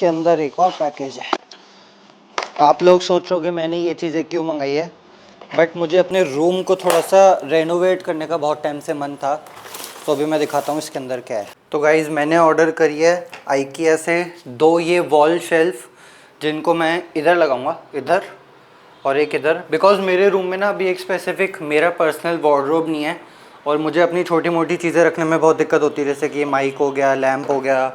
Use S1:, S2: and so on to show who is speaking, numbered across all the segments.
S1: इसके अंदर एक और पैकेज है। आप लोग सोच रहे हो कि मैंने ये चीज़ें क्यों मंगाई है, बट मुझे अपने रूम को थोड़ा सा रेनोवेट करने का बहुत टाइम से मन था। तो अभी मैं दिखाता हूँ इसके अंदर क्या है। तो गाइज़ मैंने ऑर्डर करी है IKEA से 2 ये वॉल शेल्फ, जिनको मैं इधर लगाऊंगा, इधर और एक इधर, बिकॉज मेरे रूम में ना अभी एक स्पेसिफिक मेरा पर्सनल वार्डरोब नहीं है और मुझे अपनी छोटी मोटी चीज़ें रखने में बहुत दिक्कत होती है, जैसे कि माइक हो गया, लैंप हो गया,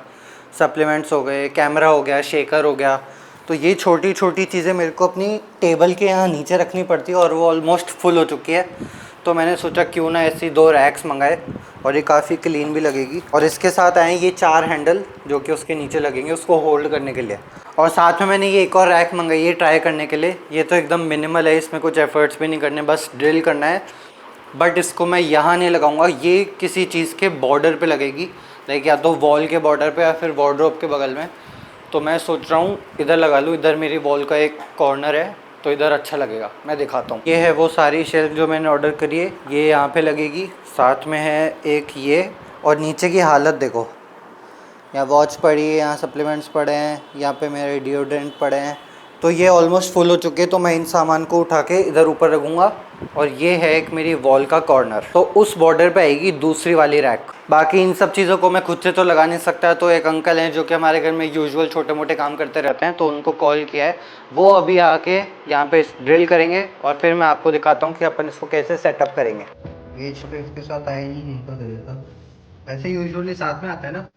S1: सप्लीमेंट्स हो गए, कैमरा हो गया, शेकर हो गया। तो ये छोटी छोटी चीज़ें मेरे को अपनी टेबल के यहाँ नीचे रखनी पड़ती है और वो ऑलमोस्ट फुल हो चुकी है। तो मैंने सोचा क्यों ना ऐसी 2 रैक्स मंगाए, और ये काफ़ी क्लीन भी लगेगी। और इसके साथ आए ये 4 हैंडल जो कि उसके नीचे लगेंगे उसको होल्ड करने के लिए। और साथ में मैंने ये एक और रैक मंगाई है ट्राई करने के लिए। ये तो एकदम मिनिमल है, इसमें कुछ एफर्ट्स भी नहीं करने, बस ड्रिल करना है। बट इसको मैं यहाँ नहीं लगाऊंगा, ये किसी चीज़ के बॉर्डर पे लगेगी, लाइक या तो वॉल के बॉर्डर पे या फिर वार्डरोब के बगल में। तो मैं सोच रहा हूँ इधर लगा लूँ, इधर मेरी वॉल का एक कॉर्नर है तो इधर अच्छा लगेगा। मैं दिखाता हूँ। ये है वो सारी शेल्फ जो मैंने ऑर्डर करी है, ये यहाँ पे लगेगी। साथ में है एक ये, और नीचे की हालत देखो, यहाँ वॉच पड़ी है, यहाँ सप्लीमेंट्स पड़े हैं, यहाँ पे मेरे डिओड्रेंट पड़े हैं। तो ये ऑलमोस्ट फुल हो चुके हैं, तो मैं इन सामान को उठा के इधर ऊपर रखूँगा। और ये है एक मेरी वॉल का कॉर्नर, तो उस बॉर्डर पे आएगी दूसरी वाली रैक। बाकी इन सब चीज़ों को मैं खुद से तो लगा नहीं सकता, तो एक अंकल हैं जो कि हमारे घर में यूजुअल छोटे मोटे काम करते रहते हैं, तो उनको कॉल किया है। वो अभी आके यहाँ पे ड्रिल करेंगे और फिर मैं आपको दिखाता हूँ कि अपन इसको कैसे सेटअप करेंगे। पेज पे इसके साथ आया ही नहीं, तो दे देता, ऐसे यूजुअली साथ में आता है ना।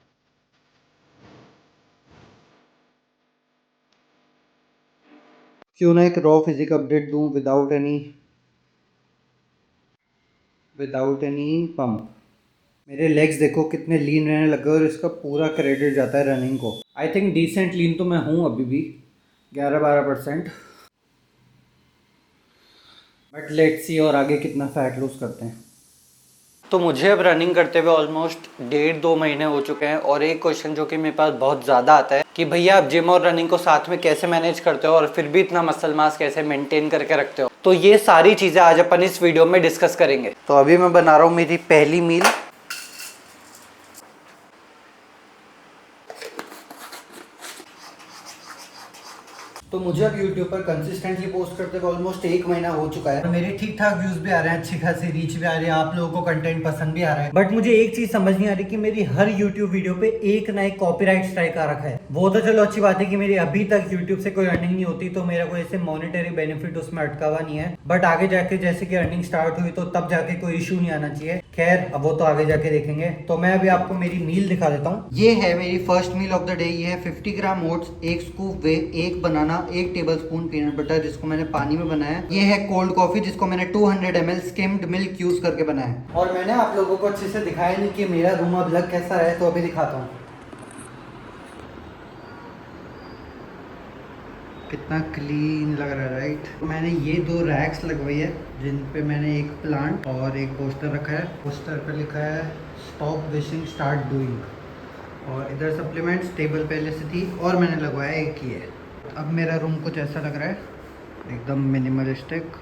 S1: क्यों ना एक रॉ फिजिक अपडेट दूं विदाउट एनी पम्प। मेरे लेग्स देखो कितने लीन रहने लगे और इसका पूरा क्रेडिट जाता है रनिंग को। आई थिंक डिसेंट लीन तो मैं हूँ अभी भी, 11-12%। बट लेट्स सी और आगे कितना फैट लूज करते हैं। तो मुझे अब रनिंग करते हुए ऑलमोस्ट 1.5-2 महीने हो चुके हैं, और एक क्वेश्चन जो कि मेरे पास बहुत ज़्यादा आता है कि भैया आप जिम और रनिंग को साथ में कैसे मैनेज करते हो और फिर भी इतना मसल मास कैसे मेंटेन करके रखते हो। तो ये सारी चीज़ें आज अपन इस वीडियो में डिस्कस करेंगे। तो अभी मैं बना रहा हूँ मेरी पहली मील। तो मुझे अब YouTube पर कंसिस्टेंटली पोस्ट करते हुए ऑलमोस्ट 1 महीना हो चुका है। मेरे ठीक ठाक व्यूज भी आ रहे हैं, अच्छी खासी रीच भी आ रही है, आप लोगों को कंटेंट पसंद भी आ रहा है। बट मुझे एक चीज समझ नहीं आ रही कि मेरी हर YouTube वीडियो पे एक ना एक कॉपीराइट स्ट्राइक आ रखा है। वो तो चलो अच्छी बात है कि मेरी अभी तक YouTube से कोई अर्निंग नहीं होती, तो मेरा कोई ऐसे मॉनेटरी बेनिफिट उसमें अटका हुआ नहीं है। बट आगे जाके जैसे कि अर्निंग स्टार्ट हुई तो तब जाके कोई इशू नहीं आना चाहिए। खैर अब वो तो आगे जाके देखेंगे। तो मैं अभी आपको मेरी मील दिखा देता हूँ। ये है मेरी first meal of the day. ये है 50 gram oats, 1 scoop whey, 1 banana, 1 tablespoon peanut butter जिसको मैंने पानी में बनाया है। ये है कोल्ड कॉफी जिसको मैंने 200 ml स्किम्ड मिल्क यूज करके बनाया है। और मैंने आप लोगों को अच्छे से दिखाया नहीं कि मेरा रूम अब लग कैसा है, तो अभी दिखाता हूँ कितना क्लीन लग रहा है, राइट। मैंने ये 2 रैक्स लगवाई है जिन पे मैंने एक प्लांट और एक पोस्टर रखा है। पोस्टर पे लिखा है स्टॉप विशिंग स्टार्ट डूइंग, और इधर सप्लीमेंट्स टेबल पहले से थी और मैंने लगवाया एक ये। अब मेरा रूम कुछ ऐसा लग रहा है, एकदम मिनिमलिस्टिक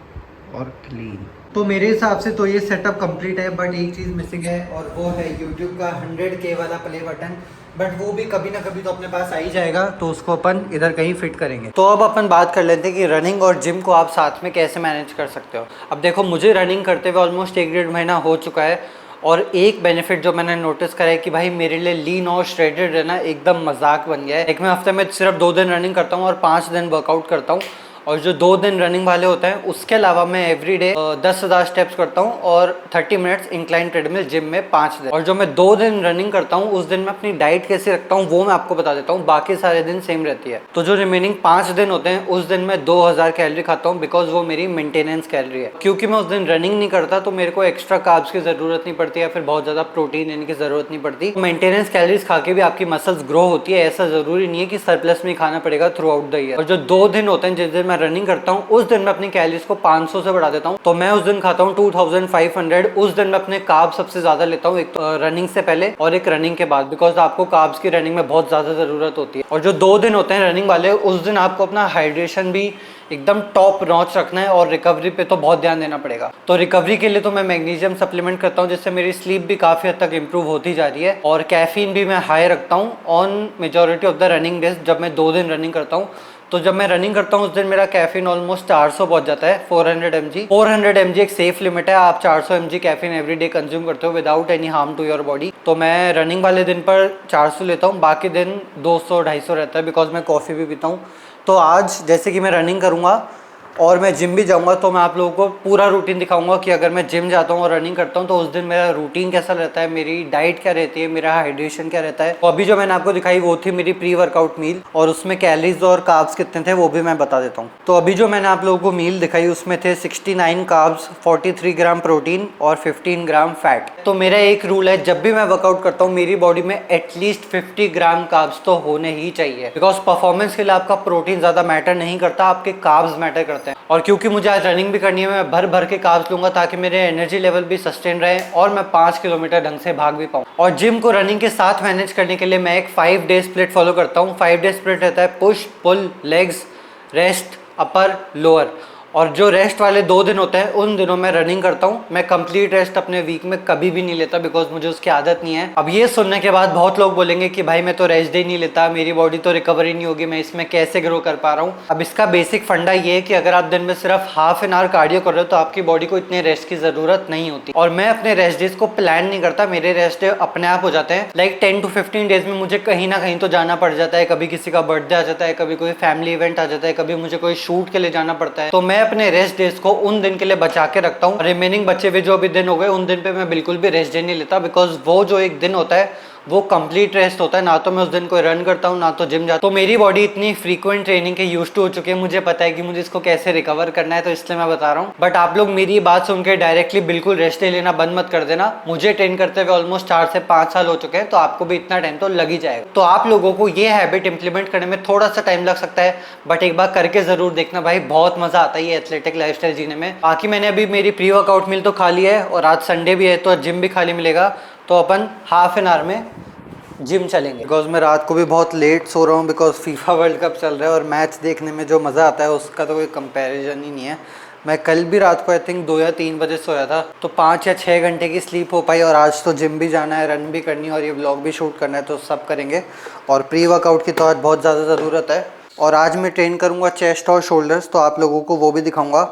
S1: और क्लीन। तो मेरे हिसाब से तो ये सेटअप कंप्लीट है, बट एक चीज़ मिसिंग है और वो है YouTube का 100K वाला प्ले बटन। बट वो भी कभी ना कभी तो अपने पास आ ही जाएगा, तो उसको अपन इधर कहीं फिट करेंगे। तो अब अपन बात कर लेते हैं कि रनिंग और जिम को आप साथ में कैसे मैनेज कर सकते हो। अब देखो मुझे रनिंग करते हुए ऑलमोस्ट 1-1.5 महीना हो चुका है, और एक बेनिफिट जो मैंने नोटिस करा है कि भाई मेरे लिए लीन और श्रेडेड रहना एकदम मजाक बन गया है। एक मैं हफ्ते में सिर्फ 2 दिन रनिंग करता हूँ और 5 दिन वर्कआउट करता हूँ, और जो 2 दिन रनिंग वाले होते हैं उसके अलावा मैं एवरीडे 10,000 स्टेप्स करता हूँ और 30 मिनट्स इंक्लाइन ट्रेडमिल जिम में 5 दिन। और जो मैं 2 दिन रनिंग करता हूँ उस दिन मैं अपनी डाइट कैसे रखता हूँ वो मैं आपको बता देता हूँ। बाकी सारे दिन सेम रहती है। तो जो रिमेनिंग 5 दिन होते हैं उस दिन मैं 2000 कैलोरी खाता हूँ, बिकॉज वो मेरी मेंटेनेंस कैलोरी है। क्योंकि मैं उस दिन रनिंग नहीं करता तो मेरे को एक्स्ट्रा कार्ब्स की जरूरत नहीं पड़ती या फिर बहुत ज्यादा प्रोटीन लेने की जरूरत नहीं पड़ती। मेंटेनेंस कैलोरीज खा के भी आपकी मसल्स ग्रो होती है। ऐसा जरूरी नहीं है कि सरप्लस में खाना पड़ेगा थ्रू आउट द ईयर। और जो 2 दिन होते हैं जिस दिन मैं रनिंग करता हूँ उस दिन मैं अपनी कैलोरीज को 500 से बढ़ा देता हूँ। तो मैं उस दिन खाता हूँ 2500। उस दिन मैं अपने कार्ब सबसे ज्यादा लेता हूँ, एक तो रनिंग से पहले और एक रनिंग के बाद, बिकॉज आपको कार्ब्स की रनिंग में बहुत ज्यादा जरूरत होती है। और जो 2 दिन होते हैं रनिंग वाले उस दिन आपको अपना हाइड्रेशन भी एकदम टॉप नॉच रखना है और रिकवरी पे तो बहुत ध्यान देना पड़ेगा। तो रिकवरी के लिए तो मैं मैग्नीशियम सप्लीमेंट करता हूँ, जिससे मेरी स्लीप भी काफ़ी हद तक इंप्रूव होती जा रही है। और कैफीन भी मैं हाई रखता हूँ on majority of the running days. जब मैं 2 दिन रनिंग करता हूँ तो जब मैं रनिंग करता हूँ उस दिन मेरा कैफीन ऑलमोस्ट 400 पहुंच जाता है, 400 mg एक सेफ लिमिट है। आप 400 mg caffeine every day consume करते हो without any harm to your body. तो मैं रनिंग वाले दिन पर 400 लेता हूँ, बाकी दिन 200-250 रहता है, बिकॉज मैं कॉफ़ी भी पीता हूँ। तो आज जैसे कि मैं रनिंग करूँगा और मैं जिम भी जाऊंगा, तो मैं आप लोगों को पूरा रूटीन दिखाऊंगा कि अगर मैं जिम जाता हूँ और रनिंग करता हूँ तो उस दिन मेरा रूटीन कैसा रहता है, मेरी डाइट क्या रहती है, मेरा हाइड्रेशन क्या रहता है। तो अभी जो मैंने आपको दिखाई वो थी मेरी प्री वर्कआउट मील, और उसमें कैलोरीज और कार्ब्स कितने थे वो भी मैं बता देता हूँ। तो अभी जो मैंने आप लोगों को मील दिखाई उसमें थे 69 कार्ब्स, 43 ग्राम प्रोटीन और 15 ग्राम फैट। तो मेरा एक रूल है, जब भी मैं वर्कआउट करता हूँ मेरी बॉडी में एटलीस्ट 50 ग्राम कार्ब्स तो होने ही चाहिए, बिकॉज परफॉर्मेंस के लिए आपका प्रोटीन ज्यादा मैटर नहीं करता, आपके कार्ब्स मैटर करते हैं। और क्योंकि मुझे आज रनिंग भी करनी है, मैं भर भर के कार्ब्स लूंगा ताकि मेरे एनर्जी लेवल भी सस्टेन रहे और मैं 5 किलोमीटर ढंग से भाग भी पाऊँ। और जिम को रनिंग के साथ मैनेज करने के लिए मैं एक 5 डे स्प्लिट फॉलो करता हूँ। 5 डे स्प्लिट रहता है push pull legs rest upper lower, और जो रेस्ट वाले 2 दिन होते हैं उन दिनों मैं रनिंग करता हूँ। मैं कंप्लीट रेस्ट अपने वीक में कभी भी नहीं लेता, बिकॉज मुझे उसकी आदत नहीं है। अब ये सुनने के बाद बहुत लोग बोलेंगे कि भाई मैं तो रेस्ट डे नहीं लेता, मेरी बॉडी तो रिकवरी नहीं होगी, मैं इसमें कैसे ग्रो कर पा रहा हूँ। अब इसका बेसिक फंडा ये है कि अगर आप दिन में सिर्फ हाफ एन आवर कार्डियो कर रहे हो तो आपकी बॉडी को इतने रेस्ट की जरूरत नहीं होती। और मैं अपने रेस्ट डेज को प्लान नहीं करता, मेरे रेस्ट डे अपने आप हो जाते हैं। लाइक 10 to 15 डेज में मुझे कहीं ना कहीं तो जाना पड़ जाता है, कभी किसी का बर्थडे आ जाता है, कभी कोई फैमिली इवेंट आ जाता है, कभी मुझे कोई शूट के लिए जाना पड़ता है। तो मैं अपने रेस्ट डेज को उन दिन के लिए बचा के रखता हूँ। रिमेनिंग बचे हुए जो भी दिन हो गए उन दिन पे मैं बिल्कुल भी रेस्ट डे नहीं लेता, बिकॉज वो जो एक दिन होता है वो कंप्लीट रेस्ट होता है। ना तो मैं उस दिन कोई रन करता हूँ ना तो जिम जाता हूँ। तो मेरी बॉडी इतनी फ्रीक्वेंट ट्रेनिंग के यूज टू हो चुकी है, मुझे पता है कि मुझे इसको कैसे रिकवर करना है, तो इसलिए मैं बता रहा हूँ। बट आप लोग मेरी बात सुन के डायरेक्टली बिल्कुल रेस्ट ले लेना बंद मत कर देना। मुझे ट्रेन करते हुए ऑलमोस्ट 4 से 5 साल हो चुके हैं, तो आपको भी इतना टाइम तो लग ही जाएगा। तो आप लोगों को ये हैबिट इंप्लीमेंट करने में थोड़ा सा टाइम लग सकता है, बट एक बार करके जरूर देखना भाई, बहुत मजा आता है ये एथलेटिक लाइफस्टाइल जीने में। बाकी मैंने अभी मेरी प्री वर्कआउट मील तो खा ली है और आज संडे भी है तो जिम भी खाली मिलेगा, तो अपन हाफ एन आवर में जिम चलेंगे। बिकॉज मैं रात को भी बहुत लेट सो रहा हूँ, बिकॉज फीफा वर्ल्ड कप चल रहा है और मैच देखने में जो मज़ा आता है उसका तो कोई कंपैरिजन ही नहीं है। मैं कल भी रात को आई थिंक 2 या 3 बजे सोया था, तो 5 या 6 घंटे की स्लीप हो पाई। और आज तो जिम भी जाना है, रन भी करनी है और ये व्लॉग भी शूट करना है, तो सब करेंगे। और प्री वर्कआउट की तो आज बहुत ज़्यादा ज़रूरत है। और आज मैं ट्रेन करूँगा चेस्ट और शोल्डर्स, तो आप लोगों को वो भी दिखाऊंगा।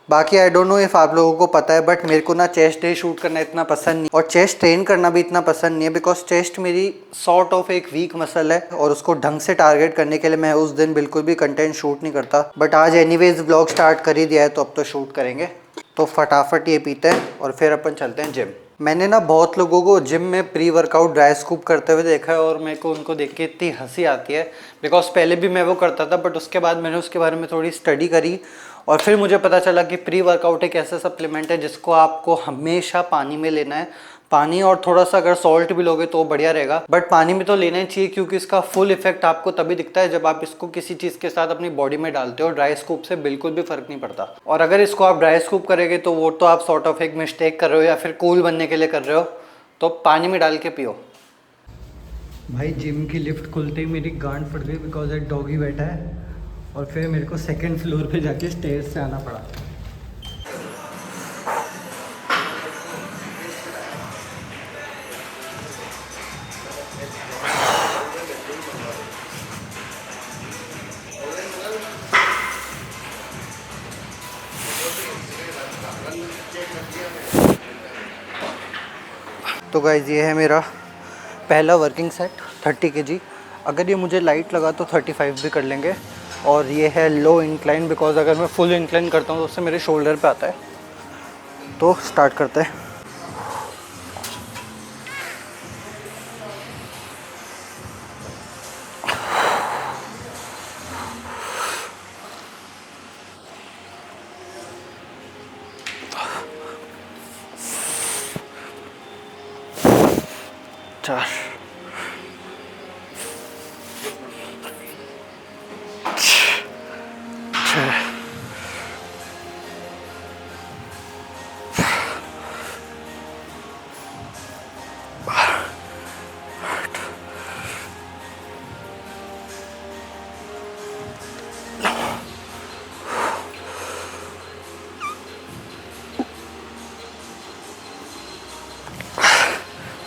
S1: बाकी आई डोंट नो इफ़ आप लोगों को पता है, बट मेरे को ना चेस्ट डे शूट करना इतना पसंद नहीं और चेस्ट ट्रेन करना भी इतना पसंद नहीं है, बिकॉज चेस्ट मेरी सॉर्ट ऑफ एक वीक मसल है और उसको ढंग से टारगेट करने के लिए मैं उस दिन बिल्कुल भी कंटेंट शूट नहीं करता। बट आज एनीवेज व्लॉग स्टार्ट कर ही दिया है तो अब तो शूट करेंगे। तो फटाफट ये पीते हैं और फिर अपन चलते हैं जिम। मैंने ना बहुत लोगों को जिम में प्री वर्कआउट ड्राई स्कूप करते हुए देखा है और मेरे को उनको देख के इतनी हंसी आती है, बिकॉज पहले भी मैं वो करता था, बट उसके बाद मैंने उसके बारे में थोड़ी स्टडी करी और फिर मुझे पता चला कि प्री वर्कआउट एक ऐसा सप्लीमेंट है जिसको आपको हमेशा पानी में लेना है। पानी और थोड़ा सा अगर सॉल्ट भी लोगे तो बढ़िया रहेगा, बट पानी में तो लेना ही चाहिए, क्योंकि इसका फुल इफेक्ट आपको तभी दिखता है जब आप इसको किसी चीज़ के साथ अपनी बॉडी में डालते हो। ड्राई स्कूप से बिल्कुल भी फर्क नहीं पड़ता। और अगर इसको आप ड्राई स्कूप करेंगे तो वो तो आप सॉर्ट ऑफ एक मिस्टेक कर रहे हो या फिर कूल बनने के लिए कर रहे हो, तो पानी में डाल के पियो। भाई जिम की लिफ्ट खुलते ही मेरी गांड फट गई, बिकॉज एक डॉगी बैठा है और फिर मेरे को 2nd फ्लोर पे जाके स्टेयर्स से आना पड़ा। तो गाइज ये है मेरा पहला वर्किंग सेट 30 kg। अगर ये मुझे लाइट लगा तो 35 भी कर लेंगे। और ये है लो इंक्लाइन, बिकॉज अगर मैं फुल इंक्लाइन करता हूँ तो उससे मेरे शोल्डर पे आता है। तो स्टार्ट करते हैं। चार, छः,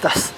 S1: 10।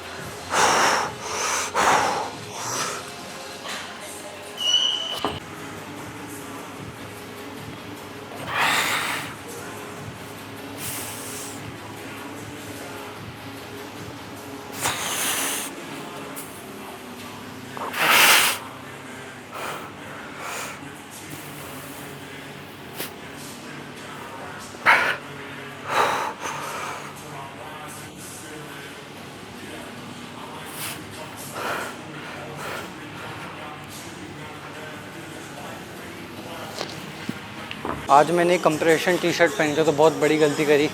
S1: आज मैंने कंप्रेशन टी शर्ट पहन के तो बहुत बड़ी गलती करी,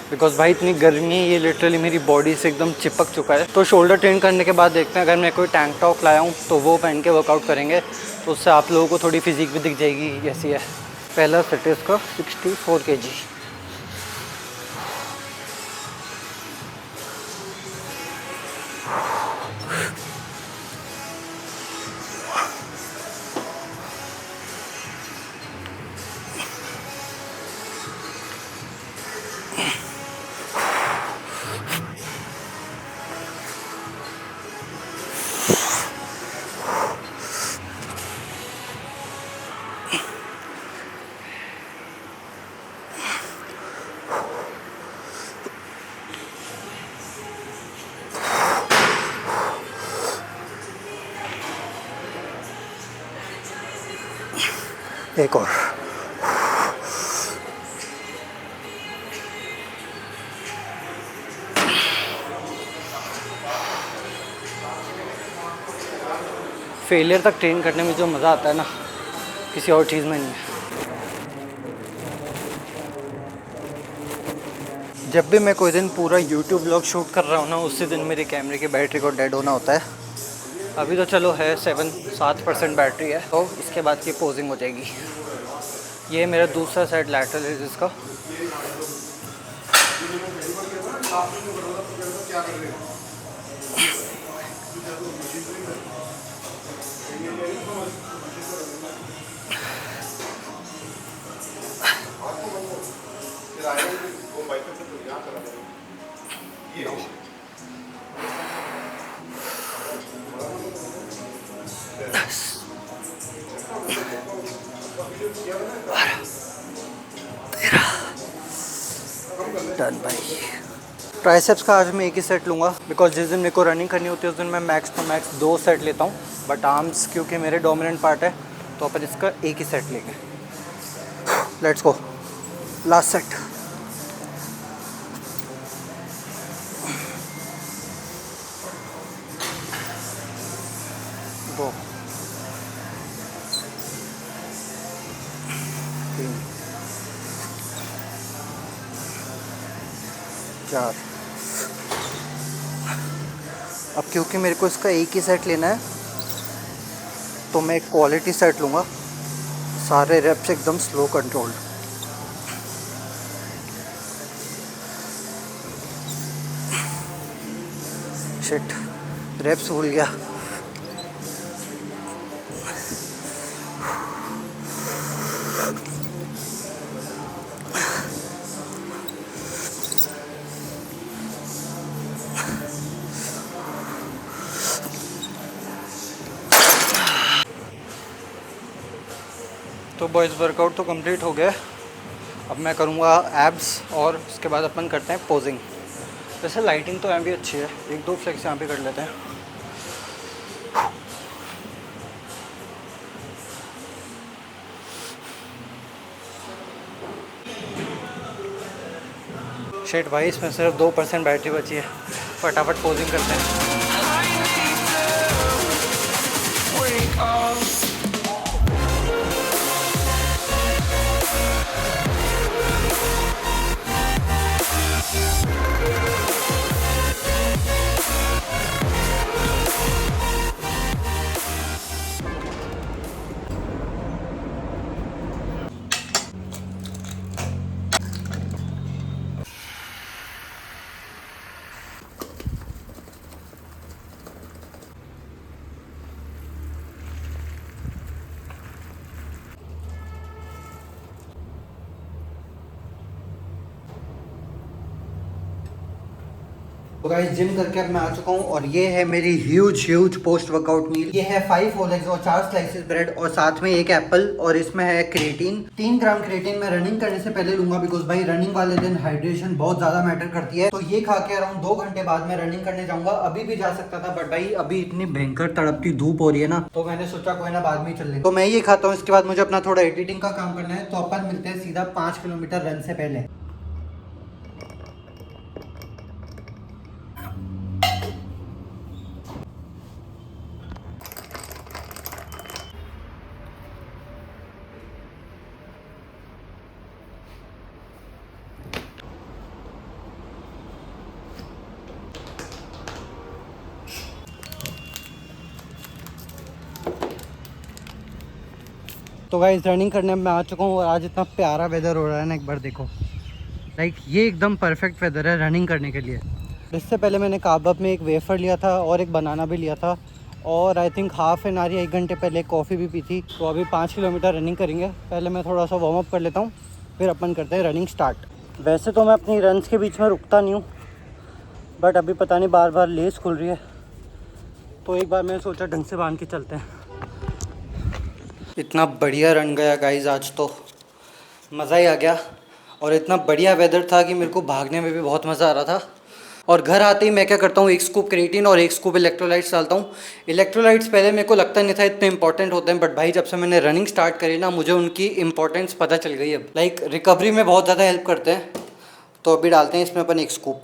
S1: बिकॉज भाई इतनी गर्मी है, ये लिटरली मेरी बॉडी से एकदम चिपक चुका है। तो शोल्डर ट्रेन करने के बाद देखते हैं, अगर मैं कोई टैंक टॉप लाया हूँ तो वो पहन के वर्कआउट करेंगे, तो उससे आप लोगों को थोड़ी फिजिक भी दिख जाएगी जैसी है। पहला सेट है इसका 64 kg। एक और। फेलियर तक ट्रेन करने में जो मज़ा आता है ना, किसी और चीज़ में नहीं है। जब भी मैं कोई दिन पूरा YouTube व्लॉग शूट कर रहा हूँ ना, उसी दिन मेरे कैमरे की बैटरी को डेड होना होता है। अभी तो चलो है 7% बैटरी है, तो इसके बाद की पोजिंग हो जाएगी। ये मेरा दूसरा सेट लैटरल है जिसका। डन भाई। ट्राइसेप्स का आज मैं एक ही सेट लूँगा, बिकॉज जिस दिन मेरे को रनिंग करनी होती है उस दिन मैं मैक्स टू मैक्स 2 सेट लेता हूँ, बट आर्म्स क्योंकि मेरे डोमिनेंट पार्ट है तो अपन इसका एक ही सेट लेंगे। Let's go, last set. दो, 3, 4। अब क्योंकि मेरे को इसका एक ही सेट लेना है तो मैं एक क्वालिटी सेट लूँगा, सारे रेप्स एकदम स्लो कंट्रोल्ड। शिट, रेप्स भूल गया। तो बॉयज़ वर्कआउट तो कंप्लीट हो गया। अब मैं करूँगा एब्स और उसके बाद अपन करते हैं पोजिंग। वैसे लाइटिंग तो यहाँ भी अच्छी है, 1-2 फ्लेक्स यहाँ पे कर लेते हैं। शेट भाई, इसमें सिर्फ 2% बैटरी बची है, फटाफट पोजिंग करते हैं। तो गाइस जिम करके अब मैं आ चुका हूँ और ये है मेरी ह्यूज पोस्ट वर्कआउट मील। ये है 5 होल एग्स और 4 स्लाइसेस ब्रेड और साथ में एक एप्पल और इसमें है क्रिएटिन। 3 ग्राम क्रिएटिन मैं रनिंग करने से पहले लूंगा बिकॉज भाई रनिंग वाले दिन हाइड्रेशन बहुत ज्यादा मैटर करती है। तो ये खा के अराउंड 2 घंटे बाद मैं रनिंग करने जाऊंगा। अभी भी जा सकता था बट भाई अभी इतनी भयंकर तड़पती धूप हो रही है ना, तो मैंने सोचा कोई ना बाद में चल ले। तो मैं ये खाता हूँ, इसके बाद मुझे अपना थोड़ा एडिटिंग का काम करना है। तो अपन मिलते हैं सीधा 5 किलोमीटर रन से पहले। तो गाइस रनिंग करने में मैं आ चुका हूँ और आज इतना प्यारा वेदर हो रहा है ना, एक बार देखो। लाइक ये एकदम परफेक्ट वेदर है रनिंग करने के लिए। इससे पहले मैंने कार्ब में एक वेफर लिया था और एक बनाना भी लिया था और I think half an hour या 1 घंटे पहले कॉफ़ी भी पी थी। तो अभी 5 किलोमीटर रनिंग करेंगे। पहले मैं थोड़ा सा वार्म अप कर लेता हूँ, फिर अपन करते हैं रनिंग स्टार्ट। वैसे तो मैं अपनी रन्स के बीच में रुकता नहीं हूँ बट अभी पता नहीं बार बार लेस खुल रही है, तो एक बार मैंने सोचा ढंग से बांध के चलते हैं। इतना बढ़िया रन गया गाइज, आज तो मज़ा ही आ गया और इतना बढ़िया वेदर था कि मेरे को भागने में भी बहुत मज़ा आ रहा था। और घर आते ही मैं क्या करता हूँ, 1 स्कूप क्रिएटिन और 1 स्कूप इलेक्ट्रोलाइट्स डालता हूँ। इलेक्ट्रोलाइट्स पहले मेरे को लगता नहीं था इतने इंपॉर्टेंट होते हैं बट भाई जब से मैंने रनिंग स्टार्ट करी ना, मुझे उनकी इंपॉर्टेंस पता चल गई। अब लाइक रिकवरी में बहुत ज़्यादा हेल्प करते हैं। तो अभी डालते हैं इसमें अपन 1 स्कूप।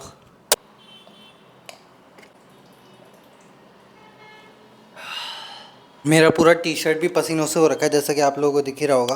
S1: मेरा पूरा टी शर्ट भी पसीनों से हो रखा है जैसा कि आप लोगों को दिख ही रहा होगा।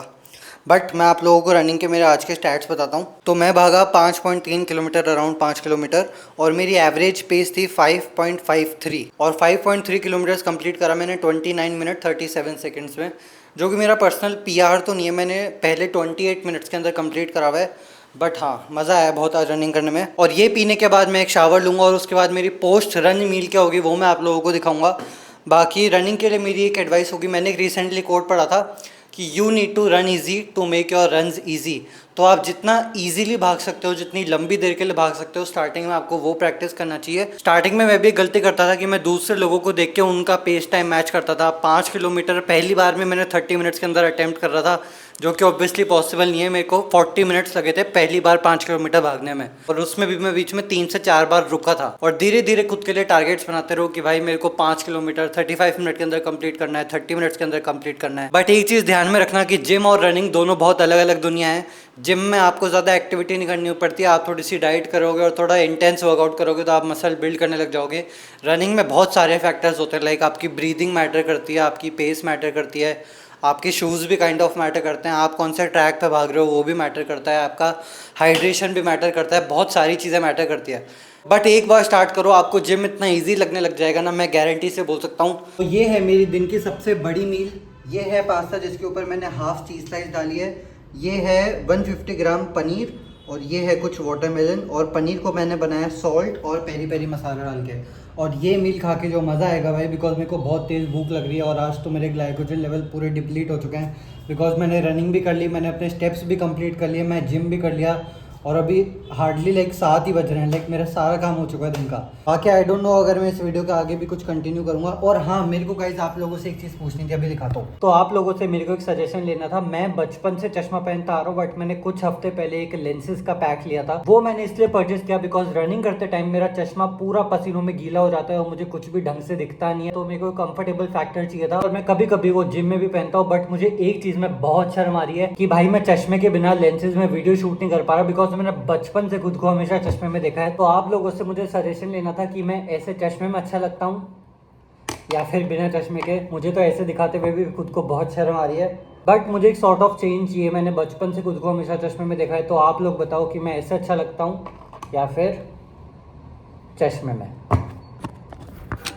S1: बट मैं आप लोगों को रनिंग के मेरे आज के स्टैट्स बताता हूँ। तो मैं भागा 5.3 किलोमीटर, अराउंड 5 किलोमीटर, और मेरी एवरेज पेस थी 5.53 और 5.3 किलोमीटर्स कंप्लीट करा मैंने 29 मिनट 37 सेकंड्स में, जो कि मेरा पर्सनल पीआर तो नहीं है। मैंने पहले 28 मिनट्स के अंदर कंप्लीट करा हुआ है। बट हाँ, मज़ा आया बहुत आज रनिंग करने में। और ये पीने के बाद मैं एक शावर लूँगा और उसके बाद मेरी पोस्ट रन मील क्या होगी वो मैं आप लोगों को दिखाऊंगा। बाकी रनिंग के लिए मेरी एक एडवाइस होगी, मैंने एक रिसेंटली कोट पढ़ा था कि you need to run easy to make your runs easy. तो आप जितना ईजिली भाग सकते हो, जितनी लंबी देर के लिए भाग सकते हो, स्टार्टिंग में आपको वो प्रैक्टिस करना चाहिए। स्टार्टिंग में मैं भी गलती करता था कि मैं दूसरे लोगों को देख के उनका पेस टाइम मैच करता था। 5 किलोमीटर पहली बार में मैंने 30 मिनट्स के अंदर अटैम्प्ट कर रहा था, जो कि ऑब्वियसली पॉसिबल नहीं है। मेरे को 40 मिनट्स लगे थे पहली बार 5 किलोमीटर भागने में, और उसमें भी मैं बीच में 3 से 4 बार रुका था। और धीरे धीरे खुद के लिए टारगेट्स बनाते रहो कि भाई मेरे को 5 किलोमीटर 35 मिनट के अंदर कंप्लीट करना है, 30 मिनट्स के अंदर कंप्लीट करना है। बट एक चीज़ ध्यान में रखना कि जिम और रनिंग दोनों बहुत अलग अलग दुनिया है। जिम में आपको ज़्यादा एक्टिविटी नहीं करनी पड़ती है, आप थोड़ी सी डाइट करोगे और थोड़ा इंटेंस वर्कआउट करोगे तो आप मसल बिल्ड करने लग जाओगे। रनिंग में बहुत सारे फैक्टर्स होते हैं, लाइक आपकी ब्रीदिंग मैटर करती है, आपकी पेस मैटर करती है, आपके शूज़ भी काइंड ऑफ मैटर करते हैं, आप कौन से ट्रैक पे भाग रहे हो वो भी मैटर करता है, आपका हाइड्रेशन भी मैटर करता है, बहुत सारी चीज़ें मैटर करती है। बट एक बार स्टार्ट करो, आपको जिम इतना इजी लगने लग जाएगा ना, मैं गारंटी से बोल सकता हूँ। तो ये है मेरी दिन की सबसे बड़ी मील। ये है पास्ता जिसके ऊपर मैंने हाफ चीज़ स्लाइस डाली है। ये है 150 ग्राम पनीर और ये है कुछ वाटरमेलन, और पनीर को मैंने बनाया सॉल्ट और पेरी पेरी मसाला डाल के। और ये मील खा के जो मज़ा आएगा भाई, बिकॉज मेरे को बहुत तेज़ भूख लग रही है और आज तो मेरे ग्लाइकोजन लेवल पूरे डिप्लीट हो चुके हैं, बिकॉज मैंने रनिंग भी कर ली, मैंने अपने स्टेप्स भी कंप्लीट कर लिए, मैं जिम भी कर लिया, और अभी हार्डली लाइक 7 ही बज रहे हैं। लाइक मेरा सारा काम हो चुका है दिन का। बाकी आई डोंट नो अगर मैं इस वीडियो के आगे भी कुछ कंटिन्यू करूंगा। और हाँ, मेरे को गाइस आप लोगों से एक चीज़ पूछनी थी, अभी दिखाता हूँ। तो आप लोगों से मेरे को एक सजेशन लेना था। मैं बचपन से चश्मा पहनता आ रहा हूँ बट मैंने कुछ हफ्ते पहले एक लेंसेज का पैक लिया था। वो मैंने इसलिए परचेज किया बिकॉज रनिंग करते टाइम मेरा चश्मा पूरा पसीनों में गीला हो जाता है और मुझे कुछ भी ढंग से दिखता नहीं है। तो मेरे को कंफर्टेबल फैक्टर चाहिए था, और मैं कभी कभी वो जिम में भी पहनता हूँ। बट मुझे एक चीज़ में बहुत शर्म आ रही है कि भाई मैं चश्मे के बिना लेंसेज में वीडियो शूट नहीं कर पा रहा, बिकॉज मैंने बचपन से खुद को हमेशा चश्मे में देखा है। तो आप लोगों से मुझे सजेशन लेना था कि मैं ऐसे चश्मे में अच्छा लगता हूँ या फिर बिना चश्मे के। मुझे तो ऐसे दिखाते हुए भी खुद को बहुत शर्म आ रही है, बट मुझे एक सॉर्ट ऑफ चेंज चाहिए। मैंने बचपन से खुद को हमेशा चश्मे में देखा है। तो आप लोग बताओ कि मैं ऐसे अच्छा लगता हूँ या फिर चश्मे में।